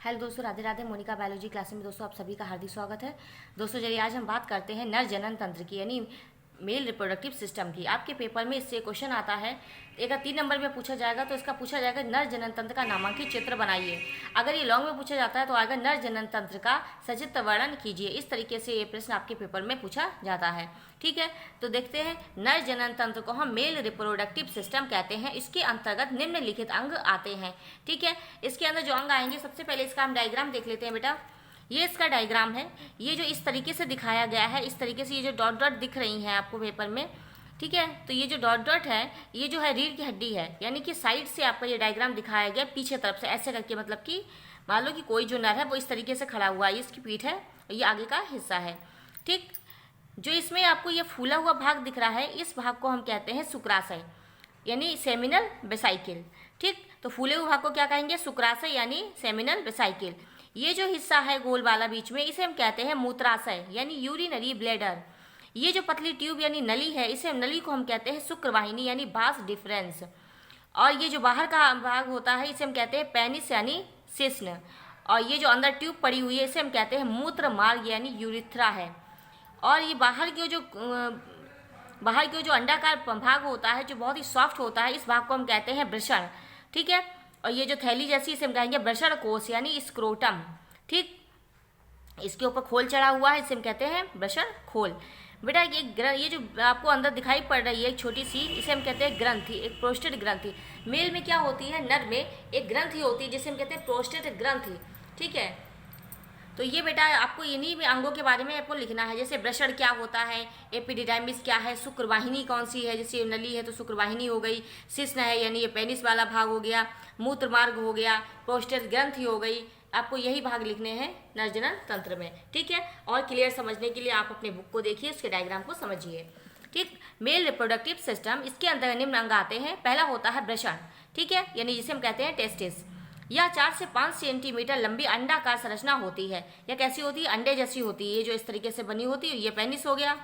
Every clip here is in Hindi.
हेलो दोस्तों, राधे राधे। मोनिका बायोलॉजी क्लास में दोस्तों आप सभी का हार्दिक स्वागत है। दोस्तों चलिए आज हम बात करते हैं नर जनन तंत्र की, यानी मेल रिप्रोडक्टिव सिस्टम की। आपके पेपर में इससे क्वेश्चन आता है, एक 3 नंबर में पूछा जाएगा, तो इसका पूछा जाएगा नर जनन तंत्र का नामांकित चित्र बनाइए। अगर ये लॉन्ग में पूछा जाता है तो आएगा नर जनन तंत्र का सचित्र वर्णन कीजिए। इस तरीके से ये प्रश्न आपके पेपर में पूछा जाता है। ठीक है, तो देखते हैं नर जनन तंत्र को हम मेल रिप्रोडक्टिव सिस्टम कहते हैं। इसके अंतर्गत निम्नलिखित अंग आते हैं। ठीक है, इसके अंदर जो अंग आएंगे, सबसे पहले इसका हम डायग्राम देख लेते हैं बेटा। ये इसका डायग्राम है। ये जो इस तरीके से दिखाया गया है, इस तरीके से ये जो डॉट डॉट दिख रही हैं आपको पेपर में, ठीक है, तो ये जो डॉट डॉट है ये जो है रीढ़ की हड्डी है, यानी कि साइड से आपका ये डायग्राम दिखाया गया पीछे तरफ से ऐसे करके, मतलब कि मान लो कि कोई जो नर है वो इस तरीके से खड़ा हुआ है, इसकी पीठ है और ये आगे का हिस्सा है। ठीक, जो इसमें आपको ये फूला हुआ भाग दिख रहा है, इस भाग को हम कहते हैं शुक्राशय, यानी सेमिनल वेसाइकिल। ठीक, तो फूले हुए भाग को क्या कहेंगे? शुक्राशय यानी सेमिनल वेसाइकिल। ये जो हिस्सा है गोल वाला बीच में, इसे हम कहते हैं मूत्राशय यानी यूरिनरी ब्लैडर। ये जो पतली ट्यूब यानी नली है, इसे नली को हम कहते हैं शुक्रवाहिनी यानी बास डिफरेंस। और ये जो बाहर का भाग होता है इसे हम कहते हैं पेनिस यानी शिश्न। और ये जो अंदर ट्यूब पड़ी हुई है इसे हम कहते हैं मूत्र मार्ग यानी यूरिथ्रा है। और ये बाहर की जो अंडाकार भाग होता है, जो बहुत ही सॉफ्ट होता है, इस भाग को हम कहते हैं वृषण। ठीक है, और ये जो थैली जैसी, इसे हम कहेंगे वृषण कोश यानी स्क्रोटम। ठीक, इसके ऊपर खोल चढ़ा हुआ है, इसे हम कहते हैं वृषण खोल। बेटा ये जो आपको अंदर दिखाई पड़ रही है एक छोटी सी, इसे हम कहते हैं ग्रंथि, एक प्रोस्टेट ग्रंथि। मेल में क्या होती है? नर में एक ग्रंथि होती है जिसे हम कहते हैं प्रोस्टेट ग्रंथि। ठीक है, तो ये बेटा आपको इन्हीं में अंगों के बारे में आपको लिखना है, जैसे वृषण क्या होता है, एपिडिडाइमिस क्या है, शुक्रवाहिनी कौन सी है, जैसे नली है तो शुक्रवाहिनी हो गई, शिश्न है यानी ये पेनिस वाला भाग हो गया, मूत्र मार्ग हो गया, प्रोस्टेट ग्रंथि हो गई। आपको यही भाग लिखने हैं नर जनन तंत्र में। ठीक है, और क्लियर समझने के लिए आप अपने बुक को देखिए, उसके डायग्राम को समझिए। ठीक, मेल रिप्रोडक्टिव सिस्टम, इसके अंदर निम्न अंग आते हैं। पहला होता है वृषण, ठीक है, यानी जिसे हम कहते हैं टेस्टिस। यह 4 से 5 सेंटीमीटर लंबी अंडाकार संरचना होती है। यह कैसी होती है? अंडे जैसी होती है। ये जो इस तरीके से बनी होती है, ये पेनिस हो गया।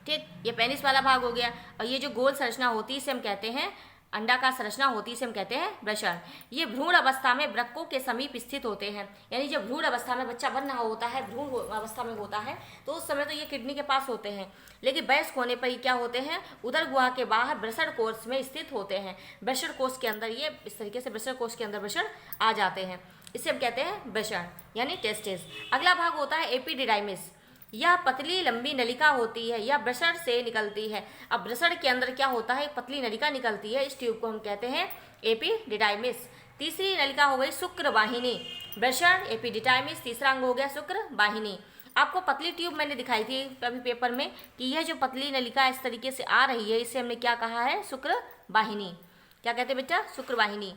ठीक, ये पेनिस वाला भाग हो गया। और ये जो गोल संरचना होती है इसे हम कहते हैं अंडाकार संरचना होती है, इसे हम कहते हैं वृषण। ये भ्रूण अवस्था में वृक्कों के समीप स्थित होते हैं, यानी जब भ्रूण अवस्था में बच्चा बन रहा होता है, भ्रूण अवस्था में होता है, तो उस समय तो ये किडनी के पास होते हैं, लेकिन वयस्क होने पर ये क्या होते हैं? उदर गुहा के बाहर वृषण कोश में स्थित होते हैं। वृषण कोश के अंदर ये इस तरीके से वृषण कोश के अंदर वृषण आ जाते हैं, इसे हम कहते हैं वृषण यानी टेस्टिस। अगला भाग होता है एपिडिडाइमिस। यह पतली लंबी नलिका होती है, यह वृषण से निकलती है। अब वृषण के अंदर क्या होता है? एक पतली नलिका निकलती है, इस ट्यूब को हम कहते हैं एपिडिडाइमिस। तीसरी नलिका हो गई शुक्रवाहिनी। वृषण, एपिडिडाइमिस, तीसरा अंग हो गया शुक्रवाहिनी। आपको पतली ट्यूब मैंने दिखाई थी अभी पेपर में कि यह जो पतली नलिका इस तरीके से आ रही है, इसे हमने क्या कहा है? शुक्रवाहिनी। क्या कहते हैं बेटा? शुक्रवाहिनी।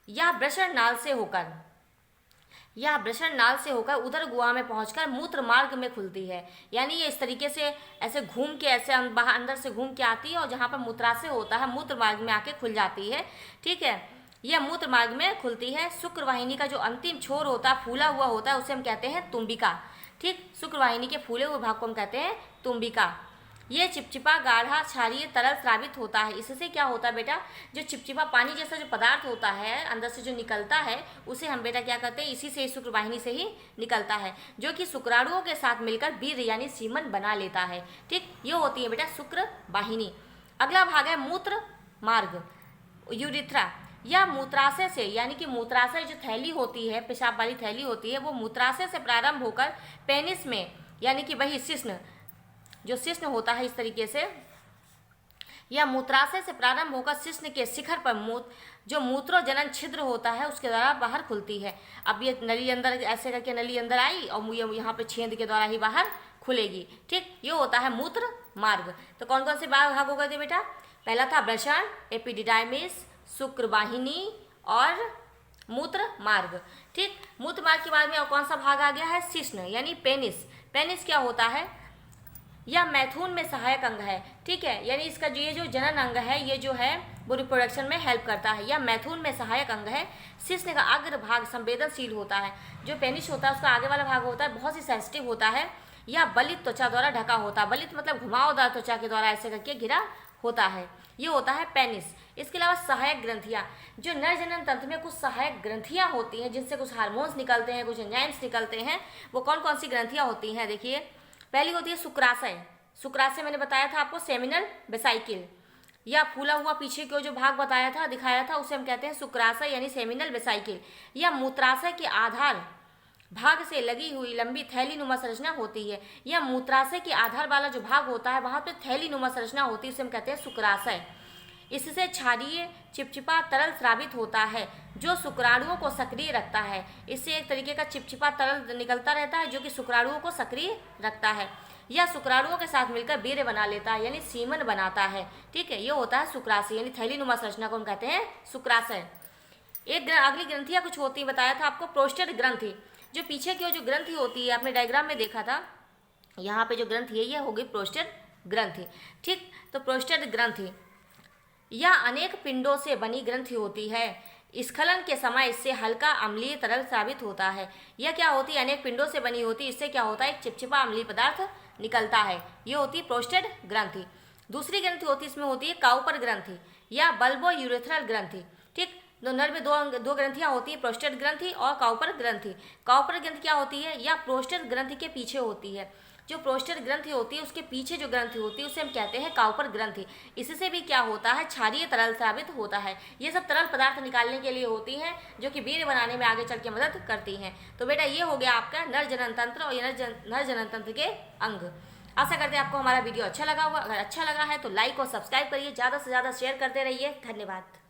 यह वृषण नाल से होकर उदर गुहा में पहुंचकर मूत्र मार्ग में खुलती है, यानी ये इस तरीके से ऐसे घूम के ऐसे बाहर अंदर से घूम के आती है और जहाँ पर मूत्राशय होता है मूत्र मार्ग में आके खुल जाती है। ठीक है, यह मूत्र मार्ग में खुलती है। शुक्रवाहिनी का जो अंतिम छोर होता है, फूला हुआ होता है, उसे हम कहते हैं तुम्बिका। ठीक, शुक्रवाहिनी के फूले हुए भाग को हम कहते हैं तुम्बिका। ये चिपचिपा गाढ़ा क्षारीय तरल स्रावित होता है। इससे क्या होता है बेटा? जो चिपचिपा पानी जैसा जो पदार्थ होता है अंदर से जो निकलता है, उसे हम बेटा क्या करते हैं? इसी से शुक्रवाहिनी से ही निकलता है, जो कि शुक्राणुओं के साथ मिलकर वीर्य यानी सीमन बना लेता है। ठीक, ये होती है बेटा शुक्रवाहिनी। अगला भाग है मूत्र मार्ग, यूरिथ्रा। यह मूत्राशय से, यानी कि मूत्राशय जो थैली होती है, पेशाब वाली थैली होती है, वो मूत्राशय से प्रारंभ होकर पेनिस में, यानी कि वही शिश्न, जो शिश्न होता है इस तरीके से, यह मूत्राशय से प्रारंभ होकर शिश्न के शिखर पर जो मूत्रोजनन छिद्र होता है उसके द्वारा बाहर खुलती है। अब ये नली अंदर ऐसे करके नली अंदर आई और ये यहाँ पे छेद के द्वारा ही बाहर खुलेगी। ठीक, ये होता है मूत्र मार्ग। तो कौन कौन से भाग हो गए थे बेटा? पहला था वृषण, एपिडिडाइमिस, शुक्रवाहिनी और मूत्र मार्ग। ठीक, मूत्र मार्ग के बाद में और कौन सा भाग आ गया है? शिश्न यानी पेनिस। पेनिस क्या होता है? यह मैथुन में सहायक अंग है। ठीक है, यानी इसका जो ये जो जनन अंग है, ये जो है वो रिप्रोडक्शन में हेल्प करता है। यह मैथुन में सहायक अंग है। शिश्न का अग्र भाग संवेदनशील होता है। जो पेनिस होता है उसका आगे वाला भाग होता है बहुत ही सेंसिटिव होता है। यह बलित त्वचा द्वारा ढका होता है। बलित मतलब घुमावदार त्वचा के द्वारा ऐसे करके घिरा होता है। ये होता है पेनिस। इसके अलावा सहायक ग्रंथियाँ, जो नर जनन तंत्र में कुछ सहायक ग्रंथियाँ होती हैं जिनसे कुछ हार्मोन्स निकलते हैं, कुछ एंजाइम्स निकलते हैं, वो कौन कौन सी ग्रंथियाँ होती हैं? देखिए, पहली होती है शुक्राशय। शुक्राशय मैंने बताया था आपको सेमिनल वेसाइकिल, या फूला हुआ पीछे को जो भाग बताया था, दिखाया था, उसे हम कहते हैं शुक्राशय यानी सेमिनल वेसाइकिल। या मूत्राशय के आधार भाग से लगी हुई लंबी थैली नुमा संरचना होती है, या मूत्राशय के आधार वाला जो भाग होता है वहां पे थैली नुमा संरचना होती है, उसे हम कहते हैं शुक्राशय। इससे क्षारीय चिपचिपा तरल स्रावित होता है जो शुक्राणुओं को सक्रिय रखता है। इससे एक तरीके का चिपचिपा तरल निकलता रहता है जो कि शुक्राणुओं को सक्रिय रखता है, या शुक्राणुओं के साथ मिलकर वीर्य बना लेता है यानी सीमन बनाता है। ठीक है, ये होता है शुक्राशय यानी थैली नुमा संरचना को हम कहते हैं शुक्राशय। एक अगली ग्रंथियां कुछ होती है, बताया था आपको प्रोस्टेट ग्रंथि। जो पीछे की जो ग्रंथि होती है, आपने डायग्राम में देखा था, यहाँ पे जो ग्रंथि है यह होगी प्रोस्टेट ग्रंथि। ठीक, तो प्रोस्टेट ग्रंथि यह अनेक पिंडों से बनी ग्रंथि होती है। स्खलन के समय इससे हल्का अम्लीय तरल स्रावित होता है। यह क्या होती है? अनेक पिंडों से बनी होती है, इससे क्या होता है? एक चिपचिपा अम्लीय पदार्थ निकलता है। ये होती है प्रोस्टेट ग्रंथि। दूसरी ग्रंथि होती है, इसमें होती है काउपर ग्रंथि या बल्बो यूरेथ्रल ग्रंथि। ठीक, नर में दो ग्रंथियां होती है, प्रोस्टेट ग्रंथि और काउपर ग्रंथि। काउपर ग्रंथि क्या होती है? या प्रोस्टेट ग्रंथि के पीछे होती है। जो प्रोस्टेट ग्रंथि होती है उसके पीछे जो ग्रंथि होती है उसे हम कहते हैं काउपर ग्रंथि। इससे भी क्या होता है? क्षारीय तरल स्रावित होता है। ये सब तरल पदार्थ निकालने के लिए होती हैं जो कि वीर्य बनाने में आगे चल के मदद करती हैं। तो बेटा ये हो गया आपका नर जनन तंत्र और नर जनन तंत्र के अंग। आशा करते हैं आपको हमारा वीडियो अच्छा लगा होगा। अगर अच्छा लगा है तो लाइक और सब्सक्राइब करिए, ज़्यादा से ज़्यादा शेयर करते रहिए। धन्यवाद।